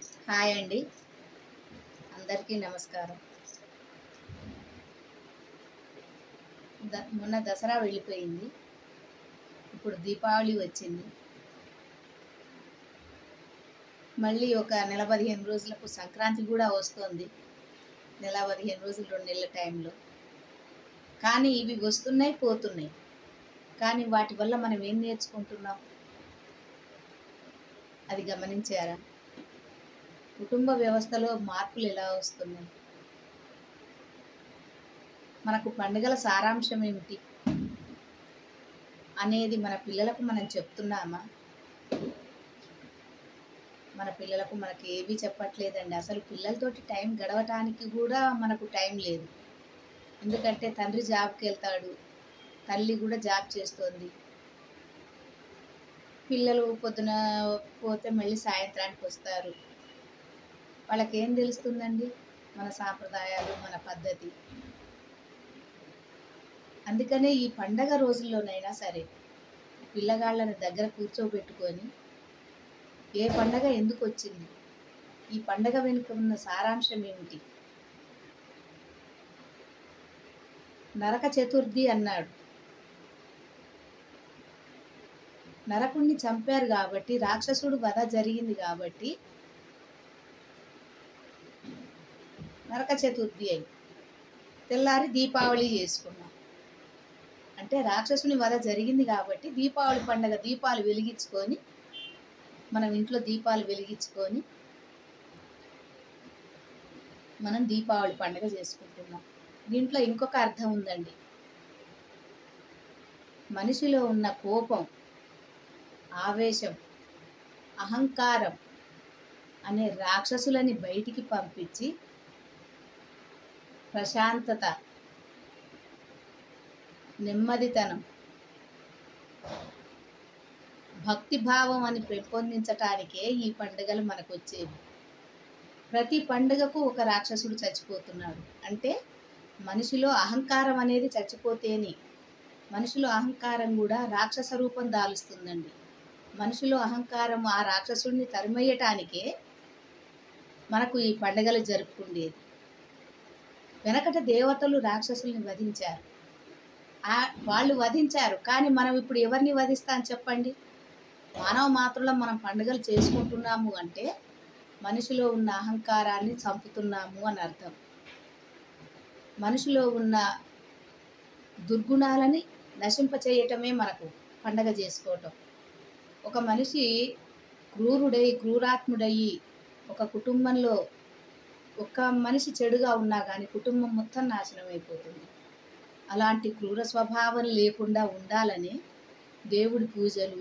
Hi అండి, అందరికీ నమస్కారం. మొన్న దసరా వెళ్ళిపోయింది. ఇప్పుడు దీపావళి వచ్చింది. మళ్ళీ ఒక నెల 15 రోజులకు సంక్రాంతి కూడా వస్తుంది. నెల 15 రోజులు, 2 నెలల టైంలో. కానీ ఇవి వస్తున్నాయి, పోతున్నాయి. కానీ వాటి వల్ల మనం ఏం నేర్చుకుంటున్నాం? అది గమనించారా? కుటుంబ వ్యవస్థలో మార్పులు ఎలా వస్తున్నాయి? మనకు పండుగల సారాంశం ఏమిటి అనేది మన పిల్లలకు మనం చెప్తున్నామా? మన పిల్లలకు మనకి ఏమీ చెప్పట్లేదండి. అసలు పిల్లలతోటి టైం గడవటానికి కూడా మనకు టైం లేదు. ఎందుకంటే తండ్రి జాబ్కి వెళ్తాడు, తల్లి కూడా జాబ్ చేస్తుంది. పిల్లలు పొద్దున పోతే మళ్ళీ సాయంత్రానికి వస్తారు. వాళ్ళకేం తెలుస్తుందండి మన సాంప్రదాయాలు, మన పద్ధతి? అందుకనే ఈ పండగ రోజుల్లోనైనా సరే పిల్లగాళ్ళని దగ్గర కూర్చోబెట్టుకొని ఏ పండగ ఎందుకు వచ్చింది, ఈ పండగ వెనుక ఉన్న సారాంశం ఏమిటి? నరక చతుర్థి అన్నాడు. నరకుణ్ణి చంపారు కాబట్టి, రాక్షసుడు వధ జరిగింది కాబట్టి నరక చతుర్థి అయి తెల్లారి దీపావళి చేసుకున్నాం. అంటే రాక్షసుని వధ జరిగింది కాబట్టి దీపావళి పండగ, దీపాలు వెలిగించుకొని, మనం ఇంట్లో దీపాలు వెలిగించుకొని మనం దీపావళి పండుగ చేసుకుంటున్నాం. దీంట్లో ఇంకొక అర్థం ఉందండి. మనిషిలో ఉన్న కోపం, ఆవేశం, అహంకారం అనే రాక్షసులని బయటికి పంపించి ప్రశాంతత, నెమ్మదితనం, భక్తిభావం అని పెంపొందించటానికే ఈ పండుగలు మనకు వచ్చేవి. ప్రతి పండుగకు ఒక రాక్షసుడు చచ్చిపోతున్నాడు. అంటే మనిషిలో అహంకారం అనేది చచ్చిపోతేనే, మనిషిలో అహంకారం కూడా రాక్షస రూపం దాలుస్తుందండి. మనిషిలో అహంకారం ఆ రాక్షసుడిని తరిమేయటానికే మనకు ఈ పండుగలు జరుపుకుండేది. వెనకట దేవతలు రాక్షసుల్ని వధించారు. వాళ్ళు వధించారు, కానీ మనం ఇప్పుడు ఎవరిని వధిస్తాం చెప్పండి? మానవ మాత్రుల మనం పండుగలు చేసుకుంటున్నాము అంటే మనిషిలో ఉన్న అహంకారాన్ని చంపుతున్నాము అని అర్థం. మనిషిలో ఉన్న దుర్గుణాలని నశింపచేయటమే మనకు పండగ చేసుకోవటం. ఒక మనిషి క్రూరాత్ముడయ్యి ఒక కుటుంబంలో ఒక మనిషి చెడుగా ఉన్నా కానీ కుటుంబం మొత్తం నాశనం అయిపోతుంది. అలాంటి క్రూర స్వభావం లేకుండా ఉండాలని దేవుడి పూజలు,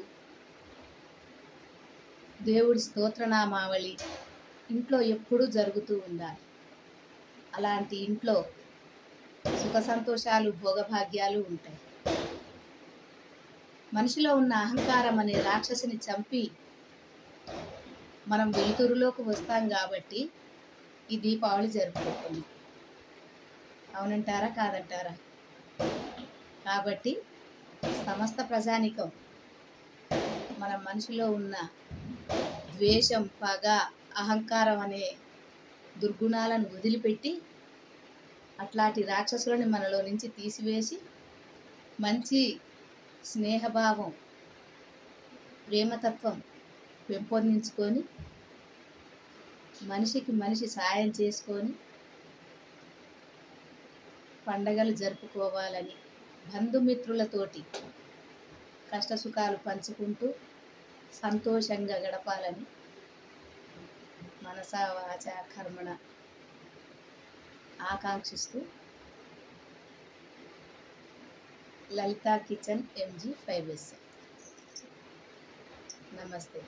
దేవుడి స్తోత్రనామావళి ఇంట్లో ఎప్పుడూ జరుగుతూ ఉండాలి. అలాంటి ఇంట్లో సుఖ సంతోషాలు, భోగభాగ్యాలు ఉంటాయి. మనిషిలో ఉన్న అహంకారం అనే రాక్షసిని చంపి మనం వెలుతురులోకి వస్తాం కాబట్టి ఈ దీపావళి జరుపుకుంటున్నాం. అవునంటారా, కాదంటారా? కాబట్టి సమస్త ప్రజానికం మన మనిషిలో ఉన్న ద్వేషం, పగ, అహంకారం అనే దుర్గుణాలను వదిలిపెట్టి అట్లాంటి రాక్షసులని మనలో నుంచి తీసివేసి మంచి స్నేహభావం, ప్రేమతత్వం పెంపొందించుకొని మనిషికి మనిషి సాయం చేసుకొని పండగలు జరుపుకోవాలని, బంధుమిత్రులతోటి కష్టసుఖాలు పంచుకుంటూ సంతోషంగా గడపాలని మనసా వాచ కర్మణ ఆకాంక్షిస్తూ లలితా కిచెన్ MG 5S. నమస్తే.